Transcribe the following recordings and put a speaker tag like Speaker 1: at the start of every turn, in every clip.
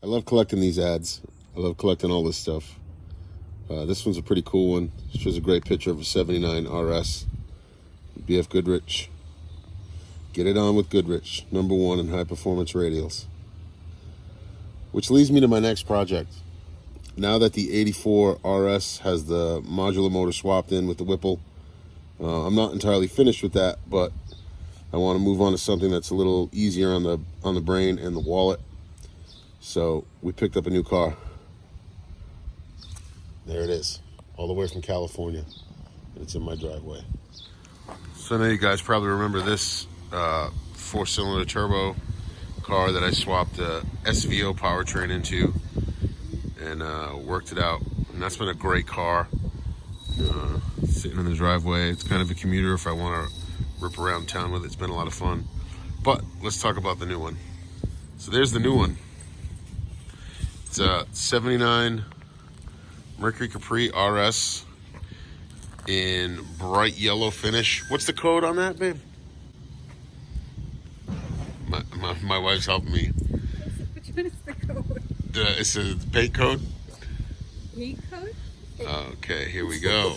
Speaker 1: I love collecting these ads. I love collecting all this stuff. This one's a pretty cool one. It shows a great picture of a 79 RS. BF Goodrich. Get it on with Goodrich, #1 in high performance radials. Which leads me to my next project. Now that the 84 RS has the modular motor swapped in with the Whipple, I'm not entirely finished with that, but I want to move on to something that's a little easier on the brain and the wallet. So we picked up a new car. There it is, all the way from California. And it's in my driveway. So now you guys probably remember this 4-cylinder turbo car that I swapped the SVO powertrain into and worked it out. And that's been a great car. Sitting in the driveway. It's kind of a commuter if I want to rip around town with it. It's been a lot of fun. But let's talk about the new one. So there's the new one. It's a 79 Mercury Capri RS in bright yellow finish. What's the code on that, babe? My wife's helping me.
Speaker 2: Which one is the code?
Speaker 1: It's a paint code.
Speaker 2: Paint code?
Speaker 1: Okay, here we go.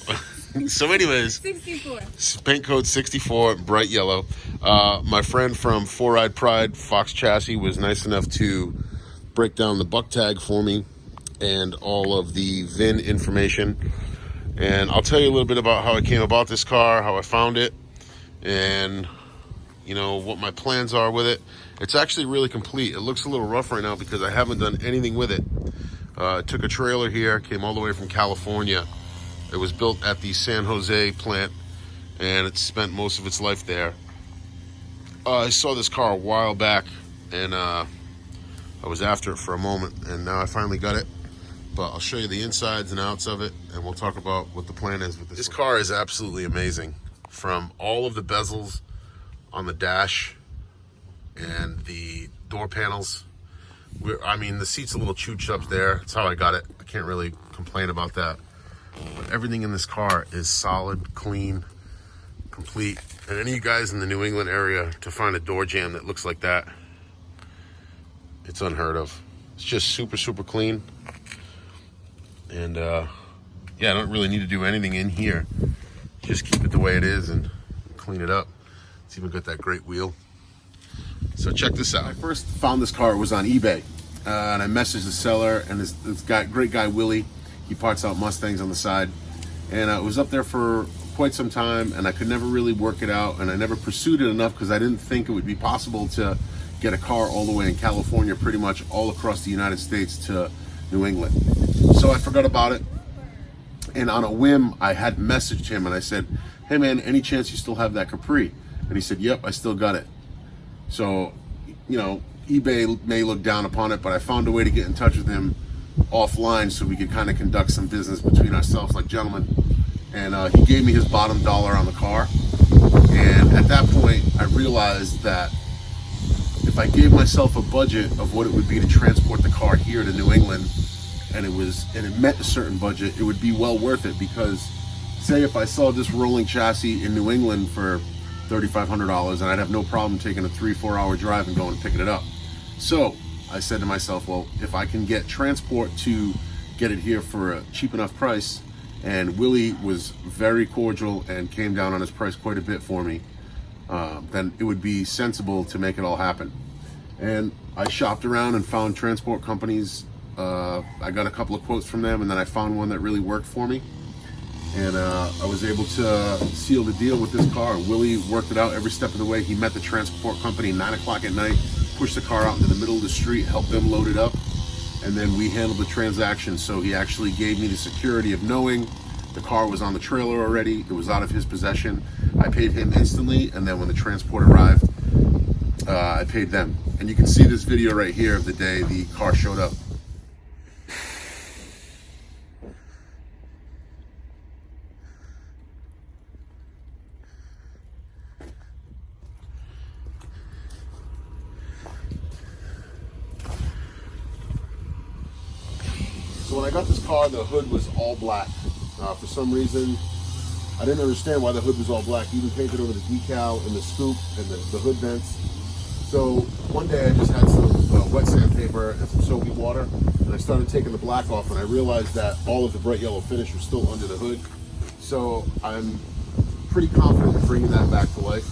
Speaker 1: So anyways,
Speaker 2: 64.
Speaker 1: Paint code 64, bright yellow. My friend from 4-Ride Pride, Fox Chassis, was nice enough to break down the buck tag for me and all of the VIN information. And I'll tell you a little bit about how I came about this car, how I found it, and what my plans are with it. It's actually really complete. It looks a little rough right now because I haven't done anything with it. Took a trailer here, came all the way from California. It was built at the San Jose plant, and it spent most of its life there. I saw this car a while back, and I was after it for a moment, and now I finally got it. But I'll show you the insides and outs of it, and we'll talk about what the plan is with this. This car is absolutely amazing. From all of the bezels on the dash and the door panels. The seat's a little chooched up there. That's how I got it. I can't really complain about that. But everything in this car is solid, clean, complete. And any of you guys in the New England area to find a door jamb that looks like that, it's unheard of. It's just super, super clean. And I don't really need to do anything in here. Just keep it the way it is and clean it up. It's even got that great wheel. So check this out. When I first found this car, it was on eBay. And I messaged the seller, and this great guy, Willie, he parts out Mustangs on the side. And it was up there for quite some time, and I could never really work it out, and I never pursued it enough because I didn't think it would be possible to get a car all the way in California, pretty much all across the United States to New England. So I forgot about it. And on a whim, I had messaged him, and I said, "Hey man, any chance you still have that Capri?" And he said, "Yep, I still got it." So, eBay may look down upon it, but I found a way to get in touch with him offline so we could kind of conduct some business between ourselves like gentlemen. And he gave me his bottom dollar on the car. And at that point, I realized that if I gave myself a budget of what it would be to transport the car here to New England, and it met a certain budget, it would be well worth it. Because say if I saw this rolling chassis in New England for $3,500, and I'd have no problem taking a 3-4 hour drive and going and picking it up. So I said to myself, well, if I can get transport to get it here for a cheap enough price, and Willie was very cordial and came down on his price quite a bit for me, then it would be sensible to make it all happen. And I shopped around and found transport companies. I got a couple of quotes from them, and then I found one that really worked for me. And I was able to seal the deal with this car. Willie worked it out every step of the way. He met the transport company 9 o'clock at night, pushed the car out into the middle of the street, helped them load it up, and then we handled the transaction. So he actually gave me the security of knowing the car was on the trailer already. It was out of his possession. I paid him instantly, and then when the transport arrived, I paid them. And you can see this video right here of the day the car showed up. So when I got this car, the hood was all black. For some reason, I didn't understand why the hood was all black. Even painted over the decal and the scoop and the hood vents. So one day I just had some wet sandpaper and some soapy water, and I started taking the black off, and I realized that all of the bright yellow finish was still under the hood. So I'm pretty confident in bringing that back to life.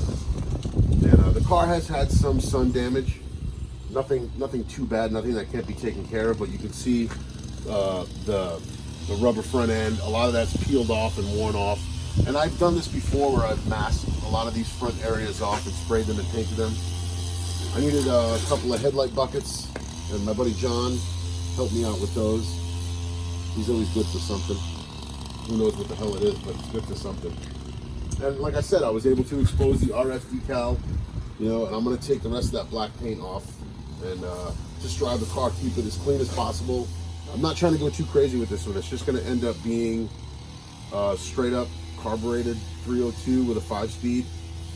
Speaker 1: And the car has had some sun damage. Nothing too bad, nothing that can't be taken care of, but you can see the rubber front end, a lot of that's peeled off and worn off. And I've done this before where I've masked a lot of these front areas off and sprayed them and painted them. I needed a couple of headlight buckets, and my buddy John helped me out with those. He's always good for something. Who knows what the hell it is, but it's good for something. And like I said, I was able to expose the RF decal, you know, and I'm going to take the rest of that black paint off and just drive the car, keep it as clean as possible. I'm not trying to go too crazy with this one. It's just going to end up being straight up carbureted 302 with a 5-speed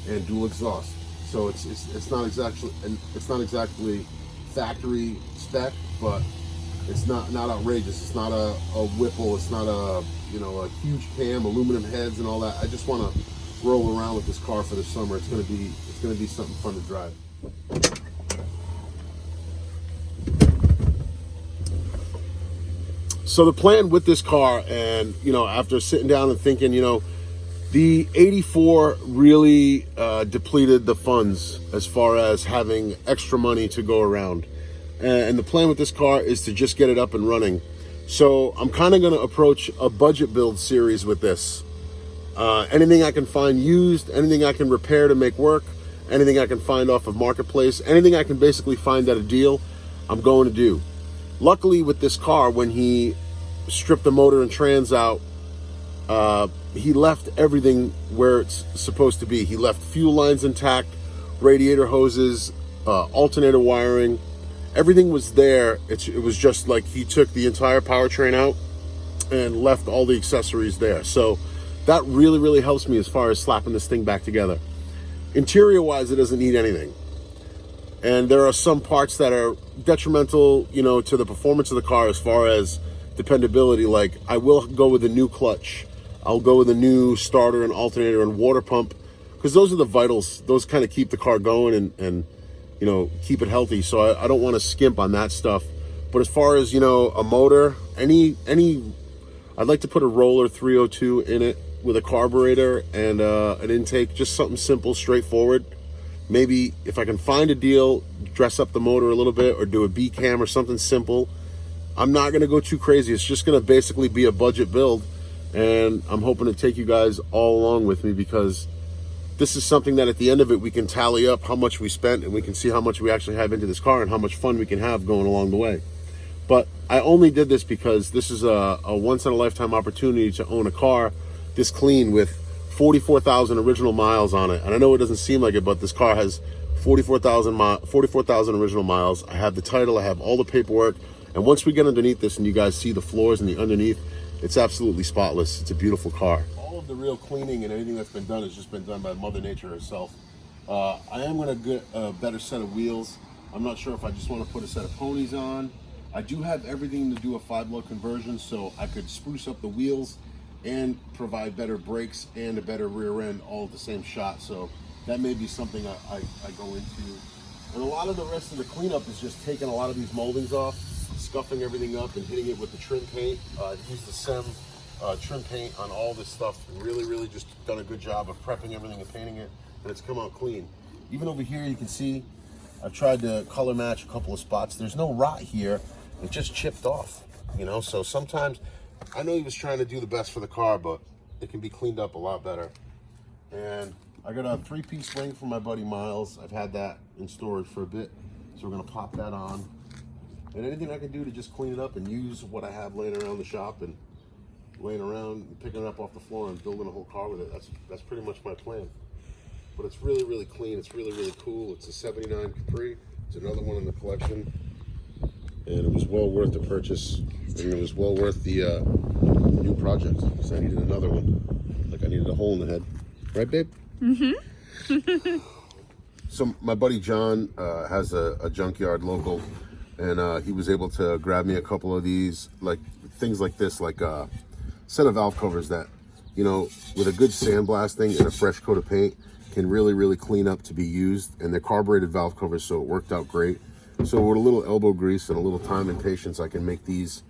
Speaker 1: and dual exhaust. So it's not exactly factory spec, but it's not outrageous. It's not a Whipple. It's not a a huge cam, aluminum heads, and all that. I just want to roll around with this car for the summer. It's gonna be something fun to drive. So the plan with this car, and after sitting down and thinking, the 84 really depleted the funds as far as having extra money to go around. And the plan with this car is to just get it up and running. So I'm kind of going to approach a budget build series with this. Anything I can find used, anything I can repair to make work, anything I can find off of Marketplace, anything I can basically find at a deal, I'm going to do. Luckily with this car, when he stripped the motor and trans out, he left everything where it's supposed to be. He left fuel lines intact, radiator hoses, alternator wiring. Everything was there. It was just like he took the entire powertrain out and left all the accessories there. So that really, really helps me as far as slapping this thing back together. Interior-wise, it doesn't need anything. And there are some parts that are detrimental, to the performance of the car as far as dependability. Like, I will go with a new clutch. I'll go with a new starter and alternator and water pump, because those are the vitals. Those kind of keep the car going and keep it healthy. So I don't want to skimp on that stuff. But as far as, a motor, I'd like to put a roller 302 in it with a carburetor and an intake, just something simple, straightforward. Maybe if I can find a deal, dress up the motor a little bit or do a B cam or something simple. I'm not going to go too crazy. It's just going to basically be a budget build. And I'm hoping to take you guys all along with me, because this is something that at the end of it, we can tally up how much we spent and we can see how much we actually have into this car and how much fun we can have going along the way. But I only did this because this is a once-in-a-lifetime opportunity to own a car this clean with 44,000 original miles on it. And I know it doesn't seem like it, but this car has 44,000 original miles. I have the title, I have all the paperwork. And once we get underneath this and you guys see the floors and the underneath, it's absolutely spotless. It's a beautiful car. All of the real cleaning and anything that's been done has just been done by Mother Nature herself. I am going to get a better set of wheels. I'm not sure if I just want to put a set of ponies on. I do have everything to do a 5-load conversion, so I could spruce up the wheels and provide better brakes and a better rear end all at the same shot. So that may be something I go into. And a lot of the rest of the cleanup is just taking a lot of these moldings off, scuffing everything up and hitting it with the trim paint. I've used the SEM trim paint on all this stuff and really just done a good job of prepping everything and painting it, and it's come out clean. Even over here you can see I've tried to color match a couple of spots. There's no rot here, it just chipped off, so sometimes I know he was trying to do the best for the car, but it can be cleaned up a lot better. And I got a 3-piece wing from my buddy Miles. I've had that in storage for a bit, so we're gonna pop that on. And anything I can do to just clean it up and use what I have laying around the shop and laying around and picking it up off the floor and building a whole car with it, that's pretty much my plan. But it's really clean. It's really cool. It's a 79 Capri. It's another one in the collection, and it was well worth the purchase, and it was well worth the new project, because I needed another one. Like I needed a hole in the head, right, babe? Mm-hmm. So my buddy John has a junkyard local, and he was able to grab me a couple of these, like things like this, like a set of valve covers that, with a good sandblasting and a fresh coat of paint, can really clean up to be used. And they're carbureted valve covers, so it worked out great. So with a little elbow grease and a little time and patience, I can make these,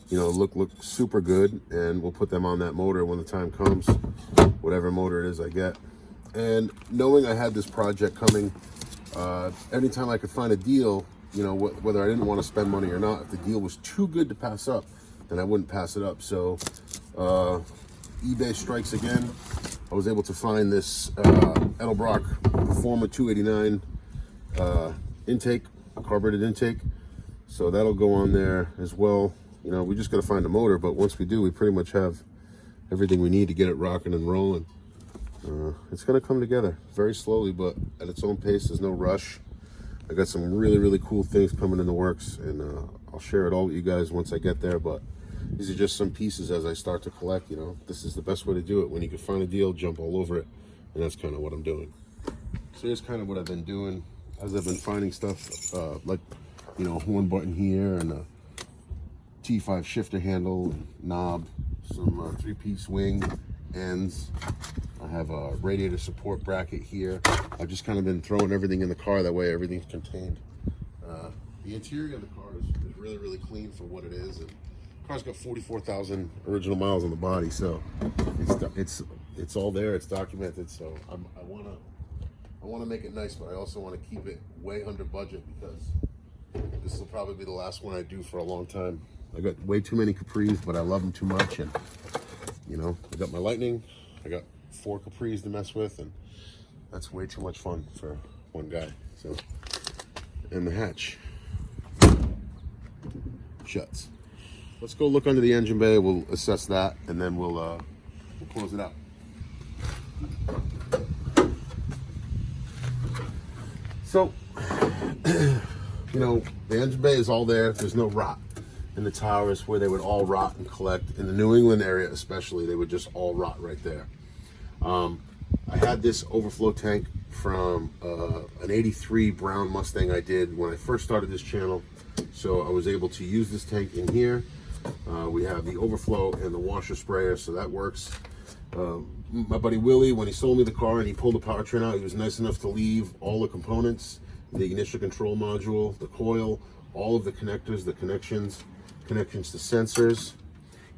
Speaker 1: you know, look super good, and we'll put them on that motor when the time comes, whatever motor it is I get. And knowing I had this project coming, anytime I could find a deal, you know, whether I didn't want to spend money or not, if the deal was too good to pass up, then I wouldn't pass it up. So eBay strikes again. I was able to find this Edelbrock Performa 289 intake, carbureted intake. So that'll go on there as well. You know, we just got to find a motor, but once we do, we pretty much have everything we need to get it rocking and rolling. It's going to come together very slowly, but at its own pace. There's no rush. I got some really cool things coming in the works, and I'll share it all with you guys once I get there. But these are just some pieces as I start to collect. You know, this is the best way to do it. When you can find a deal, jump all over it, and that's kind of what I'm doing. So here's kind of what I've been doing as I've been finding stuff, like, you know, horn button here, and a T5 shifter handle, knob, some 3-piece wing ends. I have a radiator support bracket here. I've just kind of been throwing everything in the car, that way everything's contained. The interior of the car is really clean for what it is, and the car's got 44,000 original miles on the body, so it's all there, it's documented. So I want to make it nice, but I also want to keep it way under budget, because this will probably be the last one I do for a long time. I got way too many Capris, but I love them too much, and you know, I got my Lightning, I got 4 Capris to mess with, and that's way too much fun for one guy. So, and the hatch shuts. Let's go look under the engine bay. We'll assess that, and then we'll close it out. So, you know, the engine bay is all there. There's no rot. In the towers where they would all rot and collect, in the New England area especially, they would just all rot right there. I had this overflow tank from an 83 brown Mustang I did when I first started this channel. So I was able to use this tank in here. We have the overflow and the washer sprayer, so that works. My buddy Willie, when he sold me the car and he pulled the powertrain out, he was nice enough to leave all the components, the ignition control module, the coil, all of the connectors, the connections to sensors,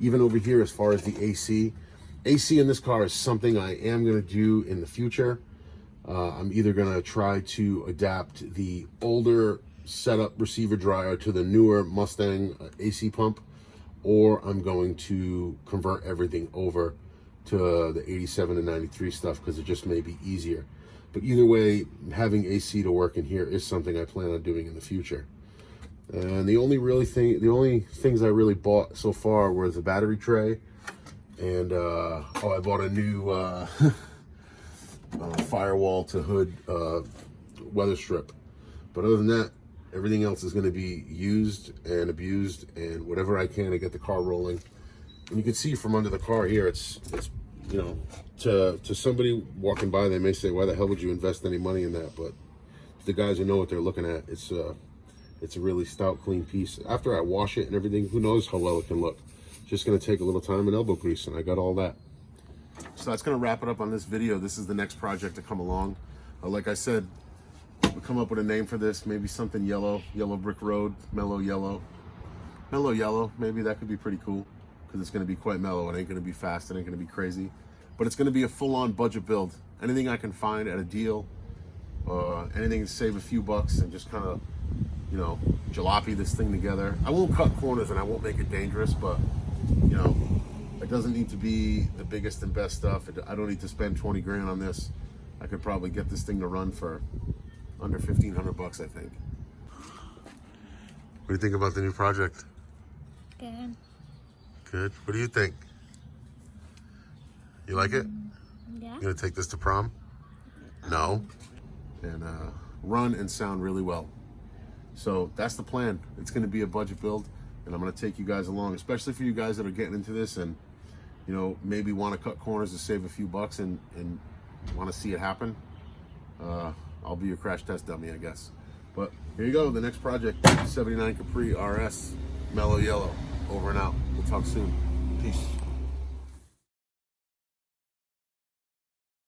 Speaker 1: even over here as far as the AC. AC in this car is something I am going to do in the future. I'm either going to try to adapt the older setup receiver dryer to the newer Mustang AC pump, or I'm going to convert everything over to the 87 and 93 stuff, because it just may be easier. But either way, having AC to work in here is something I plan on doing in the future. And the only things I really bought so far was a battery tray, and I bought a new firewall to hood weather strip. But other than that, everything else is going to be used and abused, and whatever I can to get the car rolling. And you can see from under the car here, it's you know, to somebody walking by, they may say, why the hell would you invest any money in that? But the guys who know what they're looking at, it's a really stout, clean piece. After I wash it and everything, who knows how well it can look. Just going to take a little time and elbow grease, and I got all that. So that's going to wrap it up on this video. This is the next project to come along. Like I said, we'll come up with a name for this. Maybe something yellow brick road, mellow yellow, maybe that could be pretty cool, because it's going to be quite mellow. It ain't going to be fast, it ain't going to be crazy, but it's going to be a full-on budget build. Anything I can find at a deal, anything to save a few bucks and just kind of, you know, jalopy this thing together. I won't cut corners and I won't make it dangerous, but you know, it doesn't need to be the biggest and best stuff. I don't need to spend 20 grand on this. I could probably get this thing to run for under 1,500 bucks, I think. What do you think about the new project?
Speaker 2: Good.
Speaker 1: Good. What do you think? You like it?
Speaker 2: Yeah.
Speaker 1: You gonna take this to prom? No. And run and sound really well. So that's the plan. It's going to be a budget build, and I'm going to take you guys along, especially for you guys that are getting into this and, you know, maybe want to cut corners to save a few bucks and want to see it happen. I'll be your crash test dummy, I guess. But here you go, the next project, 79 Capri RS Mellow Yellow. Over and out. We'll talk soon. Peace.